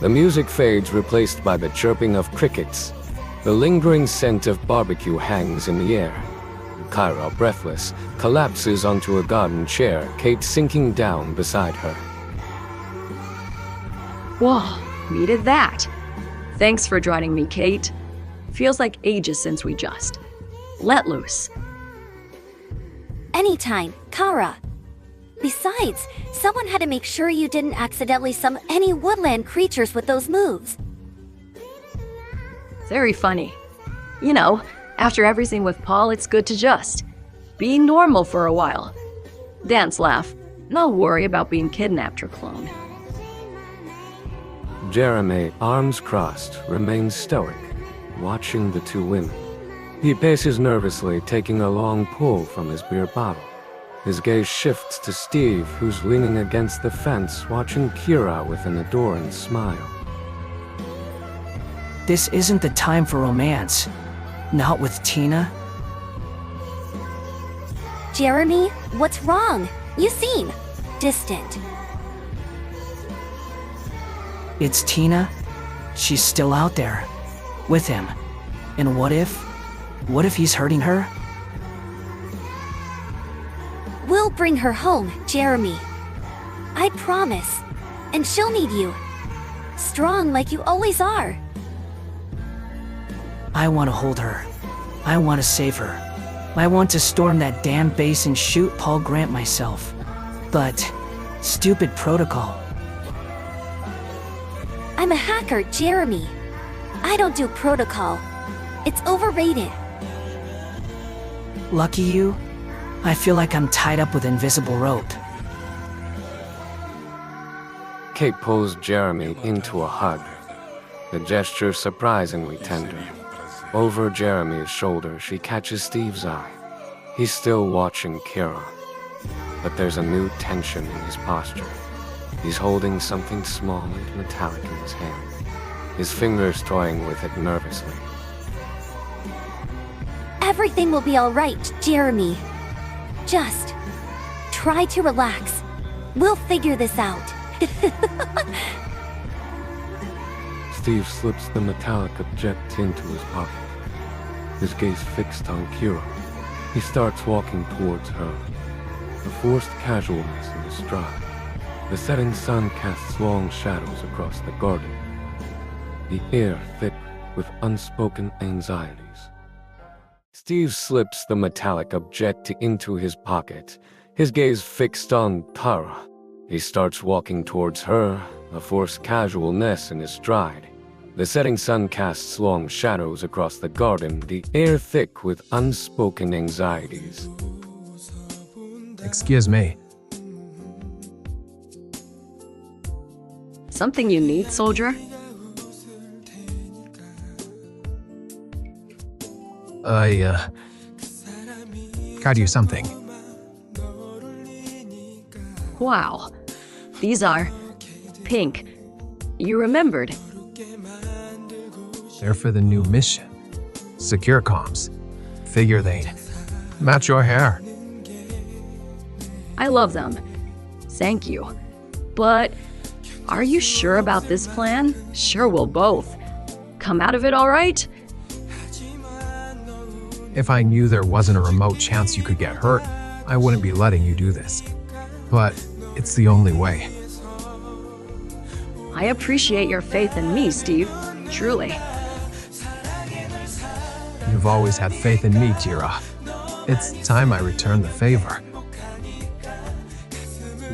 The music fades, replaced by the chirping of crickets. The lingering scent of barbecue hangs in the air. Kyra, breathless, collapses onto a garden chair, Kate sinking down beside her. Whoa, we did that. Thanks for joining me, Kate. Feels like ages since we just let loose. Anytime, Kara. Besides, someone had to make sure you didn't accidentally summon any woodland creatures with those moves. Very funny. You know, after everything with Paul, it's good to just be normal for a while. Dance, laugh, not worry about being kidnapped or cloned. Jeremy, arms crossed, remains stoic, watching the two women. He paces nervously, taking a long pull from his beer bottle. His gaze shifts to Steve, who's leaning against the fence, watching Kira with an adoring smile. This isn't the time for romance. Not with Tina. Jeremy, what's wrong? You seem distant. It's Tina. She's still out there. With him. And what if he's hurting her? We'll bring her home, Jeremy. I promise. And she'll need you. Strong like you always are. I want to hold her. I want to save her. I want to storm that damn base and shoot Paul Grant myself. But stupid protocol. I'm a hacker, Jeremy. I don't do protocol. It's overrated. Lucky you. I feel like I'm tied up with invisible rope. Kate pulls Jeremy into a hug, the gesture surprisingly tender. Over Jeremy's shoulder, she catches Steve's eye. He's still watching Kira, but there's a new tension in his posture. He's holding something small and metallic in his hand, his fingers toying with it nervously. Everything will be all right, Jeremy. Just try to relax. We'll figure this out. Steve slips the metallic object into his pocket, his gaze fixed on Kira. He starts walking towards her, a forced casualness in his stride. The setting sun casts long shadows across the garden, the air thick with unspoken anxieties. Steve slips the metallic object into his pocket, his gaze fixed on Kara. He starts walking towards her, a forced casualness in his stride. The setting sun casts long shadows across the garden, the air thick with unspoken anxieties. Excuse me. Something you need, soldier? Got you something. Wow. These are pink. You remembered. They're for the new mission. Secure comms. Figure they'd match your hair. I love them. Thank you. But are you sure about this plan? Sure, we'll both come out of it all right? If I knew there wasn't a remote chance you could get hurt, I wouldn't be letting you do this. But it's the only way. I appreciate your faith in me, Steve. Truly. You've always had faith in me, Kira. It's time I return the favor.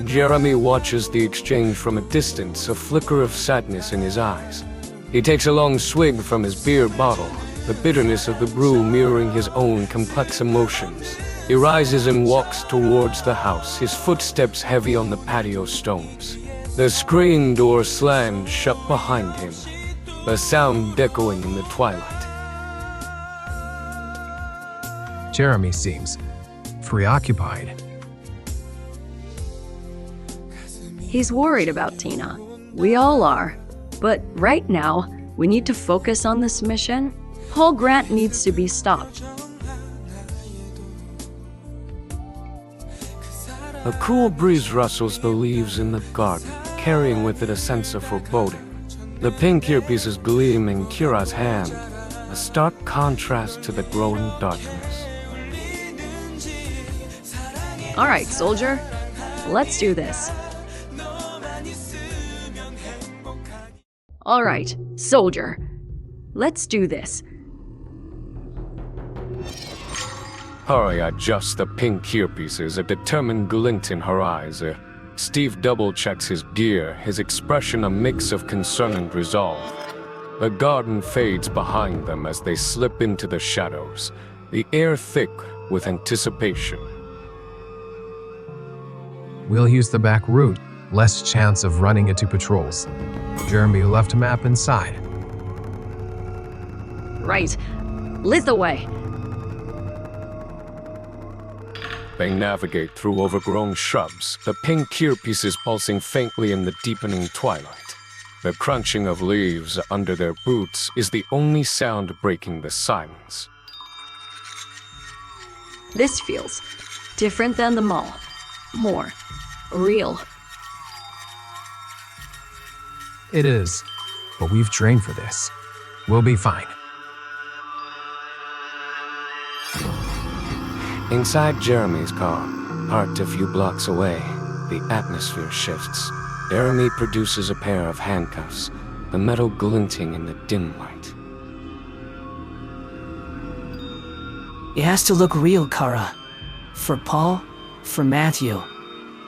Jeremy watches the exchange from a distance, a flicker of sadness in his eyes. He takes a long swig from his beer bottle, the bitterness of the brew mirroring his own complex emotions. He rises and walks towards the house, his footsteps heavy on the patio stones. The screen door slammed shut behind him, a sound echoing in the twilight. Jeremy seems preoccupied. He's worried about Tina. We all are. But right now, we need to focus on this mission. Paul Grant needs to be stopped. A cool breeze rustles the leaves in the garden, carrying with it a sense of foreboding. The pink earpieces gleam in Kira's hand, a stark contrast to the growing darkness. All right, soldier. Let's do this. All right, soldier. Let's do this. Hurry adjusts the pink earpieces, a determined glint in her eyes. Steve double-checks his gear, his expression a mix of concern and resolve. The garden fades behind them as they slip into the shadows, the air thick with anticipation. We'll use the back route, less chance of running into patrols. Jeremy left a map inside. Right. Lead the way. They navigate through overgrown shrubs, the pink earpieces pulsing faintly in the deepening twilight. The crunching of leaves under their boots is the only sound breaking the silence. This feels different than the mall. More real. It is, but we've trained for this. We'll be fine. Inside Jeremy's car, parked a few blocks away, the atmosphere shifts. Jeremy produces a pair of handcuffs, the metal glinting in the dim light. It has to look real, Kara. For Paul, for Matthew,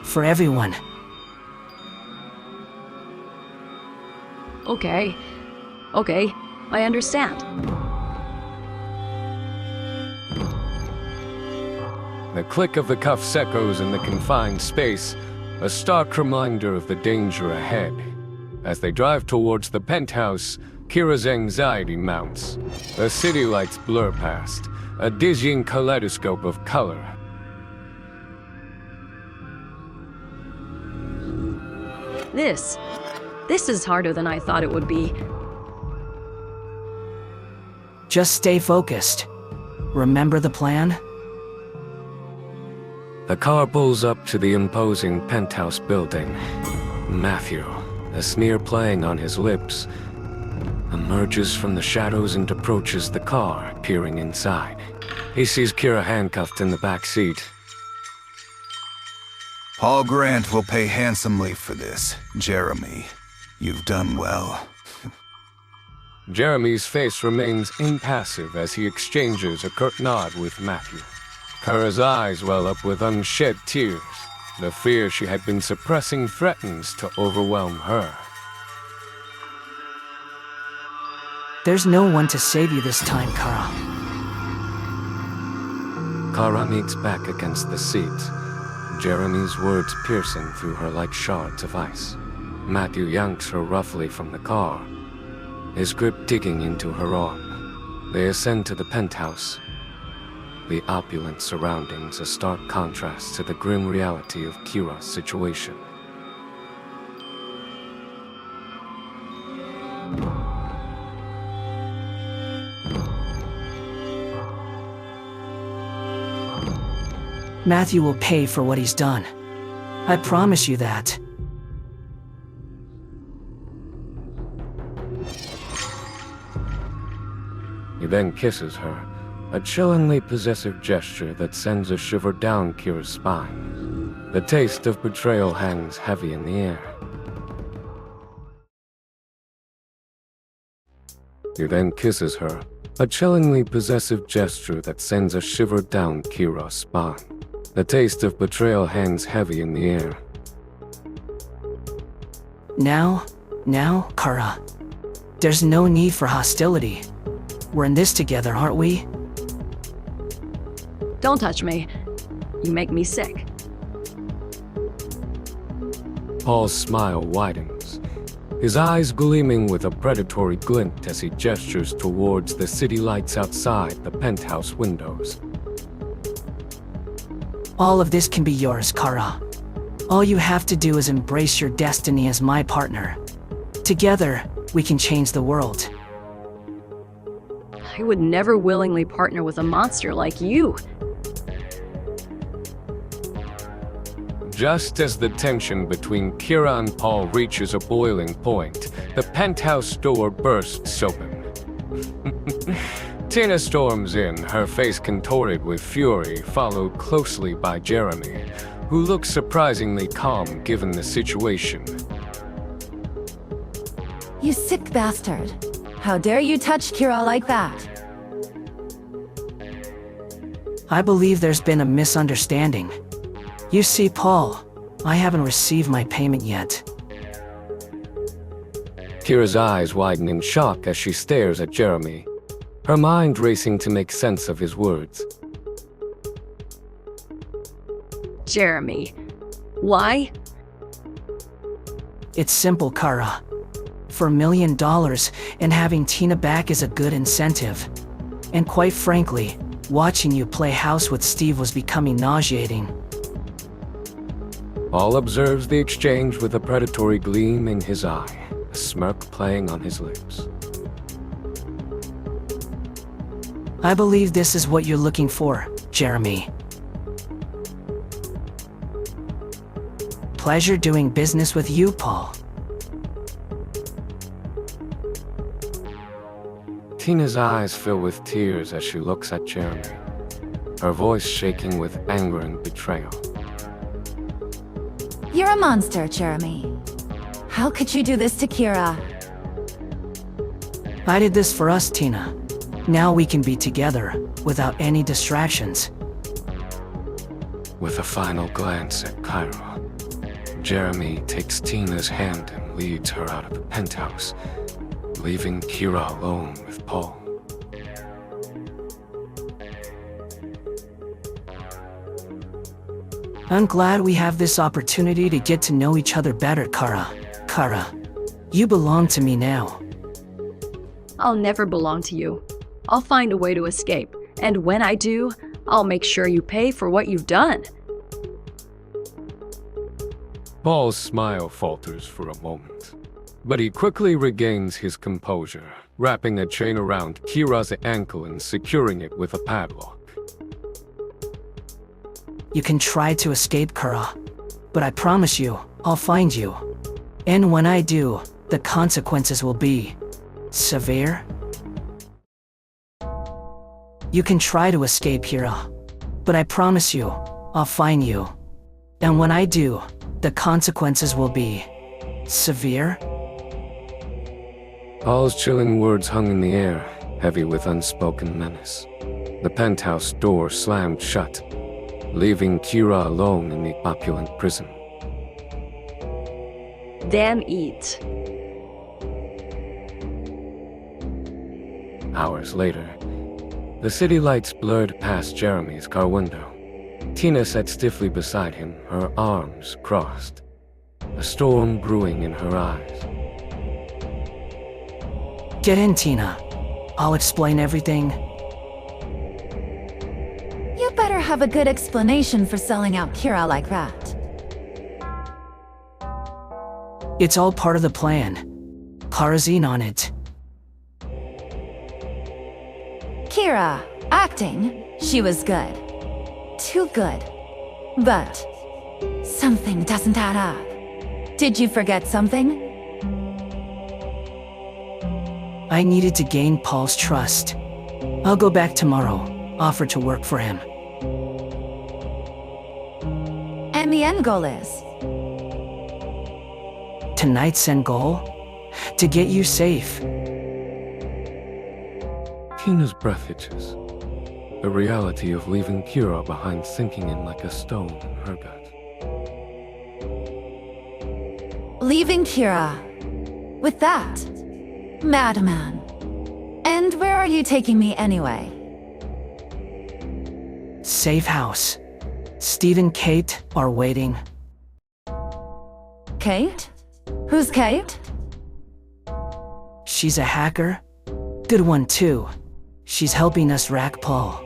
for everyone. Okay, I understand. The click of the cuffs echoes in the confined space, a stark reminder of the danger ahead. As they drive towards the penthouse, Kira's anxiety mounts. The city lights blur past, a dizzying kaleidoscope of color. This is harder than I thought it would be. Just stay focused. Remember the plan? The car pulls up to the imposing penthouse building. Matthew, a sneer playing on his lips, emerges from the shadows and approaches the car, peering inside. He sees Kira handcuffed in the back seat. Paul Grant will pay handsomely for this, Jeremy. You've done well. Jeremy's face remains impassive as he exchanges a curt nod with Matthew. Kira's eyes well up with unshed tears. The fear she had been suppressing threatens to overwhelm her. There's no one to save you this time, Kara. Kara meets back against the seat, Jeremy's words piercing through her like shards of ice. Matthew yanks her roughly from the car, his grip digging into her arm. They ascend to the penthouse. The opulent surroundings a stark contrast to the grim reality of Kira's situation. Matthew will pay for what he's done. I promise you that. He then kisses her, a chillingly possessive gesture that sends a shiver down Kira's spine. The taste of betrayal hangs heavy in the air. He then kisses her, a chillingly possessive gesture that sends a shiver down Kira's spine. The taste of betrayal hangs heavy in the air. Now, Kara. There's no need for hostility. We're in this together, aren't we? Don't touch me. You make me sick. Paul's smile widens, his eyes gleaming with a predatory glint as he gestures towards the city lights outside the penthouse windows. All of this can be yours, Kara. All you have to do is embrace your destiny as my partner. Together, we can change the world. I would never willingly partner with a monster like you. Just as the tension between Kira and Paul reaches a boiling point, the penthouse door bursts open. Tina storms in, her face contorted with fury, followed closely by Jeremy, who looks surprisingly calm given the situation. You sick bastard. How dare you touch Kira like that? I believe there's been a misunderstanding. You see, Paul, I haven't received my payment yet. Kira's eyes widen in shock as she stares at Jeremy, her mind racing to make sense of his words. Jeremy, why? It's simple, Kara. For $1 million, and having Tina back is a good incentive. And quite frankly, watching you play house with Steve was becoming nauseating. Paul observes the exchange with a predatory gleam in his eye, a smirk playing on his lips. I believe this is what you're looking for, Jeremy. Pleasure doing business with you, Paul. Tina's eyes fill with tears as she looks at Jeremy, her voice shaking with anger and betrayal. You're a monster, Jeremy. How could you do this to Kira? I did this for us, Tina. Now we can be together, without any distractions. With a final glance at Kyra, Jeremy takes Tina's hand and leads her out of the penthouse, leaving Kira alone with Paul. I'm glad we have this opportunity to get to know each other better, Kara. Kara, you belong to me now. I'll never belong to you. I'll find a way to escape, and when I do, I'll make sure you pay for what you've done. Paul's smile falters for a moment, but he quickly regains his composure, wrapping a chain around Kira's ankle and securing it with a padlock. You can try to escape, Kara, but I promise you, I'll find you. And when I do, the consequences will be severe. You can try to escape, Kira, but I promise you, I'll find you. And when I do, the consequences will be severe. Paul's chilling words hung in the air, heavy with unspoken menace. The penthouse door slammed shut, leaving Kira alone in the opulent prison. Damn it. Hours later, the city lights blurred past Jeremy's car window. Tina sat stiffly beside him, her arms crossed, a storm brewing in her eyes. Get in, Tina. I'll explain everything. You better have a good explanation for selling out Kira like that. It's all part of the plan. Kara's in on it. Kira, acting, she was good. Too good. But something doesn't add up. Did you forget something? I needed to gain Paul's trust. I'll go back tomorrow, offer to work for him. And the end goal is? Tonight's end goal? To get you safe. Tina's breath hitches, the reality of leaving Kira behind sinking in like a stone in her gut. Leaving Kira. With that? Madman. And where are you taking me anyway? Safe house. Steve and Kate are waiting. Kate? Who's Kate? She's a hacker. Good one, too. She's helping us rack Paul.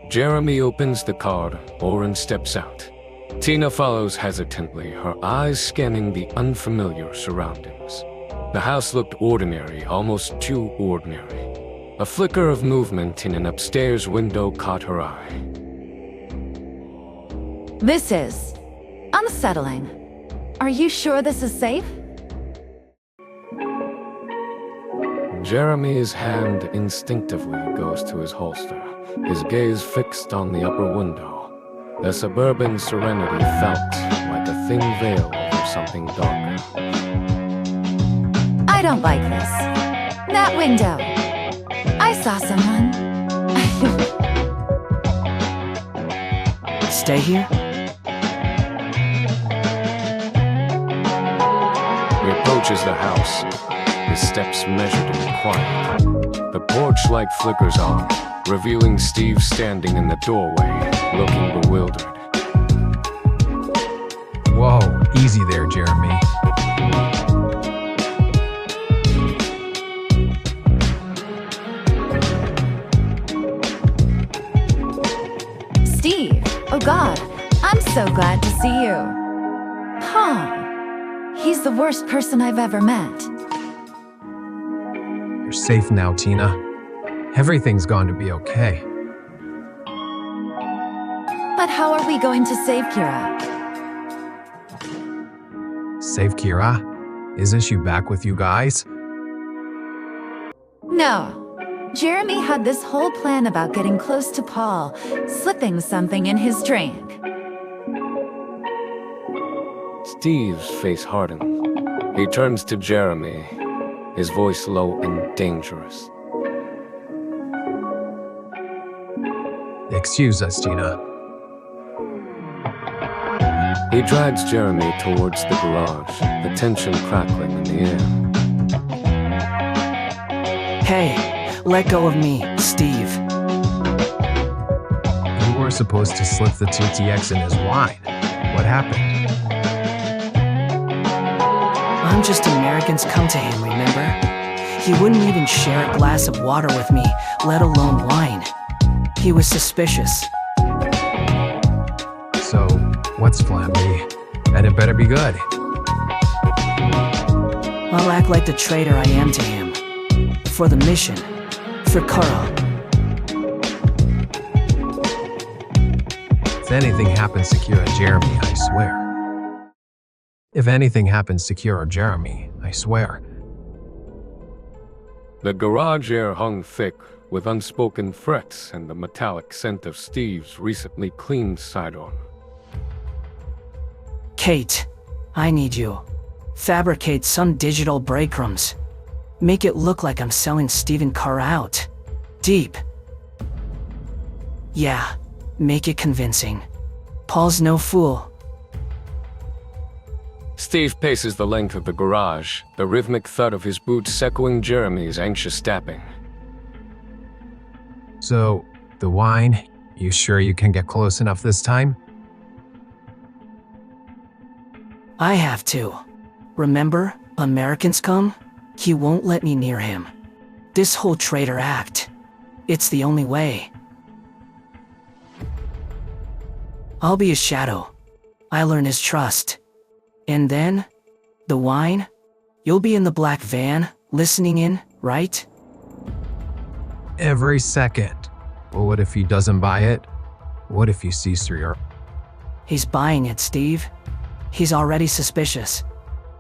Jeremy opens the car, Oren steps out. Tina follows hesitantly, her eyes scanning the unfamiliar surroundings. The house looked ordinary, almost too ordinary. A flicker of movement in an upstairs window caught her eye. This is unsettling. Are you sure this is safe? Jeremy's hand instinctively goes to his holster, his gaze fixed on the upper window. The suburban serenity felt like a thin veil over something darker. I don't like this. That window. I saw someone. Stay here? He approaches the house, his steps measured and quiet. The porch light flickers on, revealing Steve standing in the doorway, looking bewildered. Whoa, easy there, Jeremy. Steve, oh God, I'm so glad to see you. Huh. He's the worst person I've ever met. You're safe now, Tina. Everything's going to be okay. But how are we going to save Kira? Save Kira? Isn't she back with you guys? No. Jeremy had this whole plan about getting close to Paul, slipping something in his drink. Steve's face hardens. He turns to Jeremy, his voice low and dangerous. Excuse us, Tina. He drags Jeremy towards the garage, the tension crackling in the air. Hey, let go of me, Steve. You were supposed to slip the 2TX in his wine. What happened? I'm just Americans come to him, remember? He wouldn't even share a glass of water with me, let alone wine. He was suspicious. So, what's plan B? And it better be good. I'll act like the traitor I am to him. For the mission. For Carl. If anything happens to Kira Jeremy, I swear. If anything happens to Kira Jeremy, I swear. The garage air hung thick with unspoken threats and the metallic scent of Steve's recently cleaned sidearm. Kate, I need you. Fabricate some digital breadcrumbs. Make it look like I'm selling Stephen Carr out. Deep. Yeah, make it convincing. Paul's no fool. Steve paces the length of the garage, the rhythmic thud of his boots echoing Jeremy's anxious tapping. So, the wine, you sure you can get close enough this time? I have to. Remember, Americans come? He won't let me near him. This whole traitor act. It's the only way. I'll be his shadow. I'll earn his trust. And then, the wine? You'll be in the black van, listening in, right? Every second. Well, what if he doesn't buy it? What if he sees through your... He's buying it, Steve. He's already suspicious.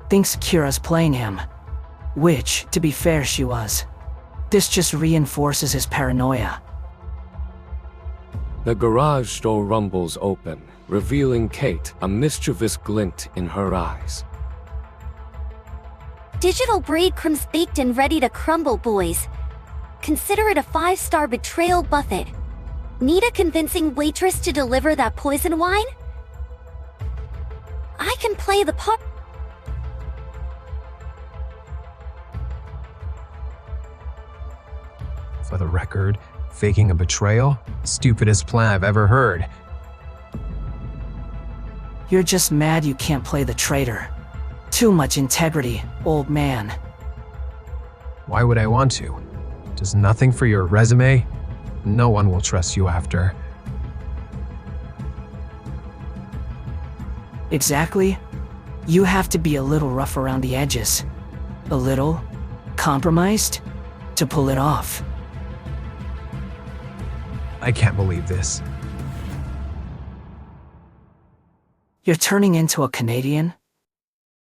Thinks Kira's playing him. Which, to be fair, she was. This just reinforces his paranoia. The garage door rumbles open, revealing Kate, a mischievous glint in her eyes. Digital breadcrumbs baked and ready to crumble, boys. Consider it a 5-star betrayal buffet. Need a convincing waitress to deliver that poison wine? I can play the part. For the record, faking a betrayal? Stupidest plan I've ever heard. You're just mad you can't play the traitor. Too much integrity, old man. Why would I want to? Does nothing for your resume? No one will trust you after. Exactly. You have to be a little rough around the edges. A little compromised to pull it off. I can't believe this. You're turning into a Canadian?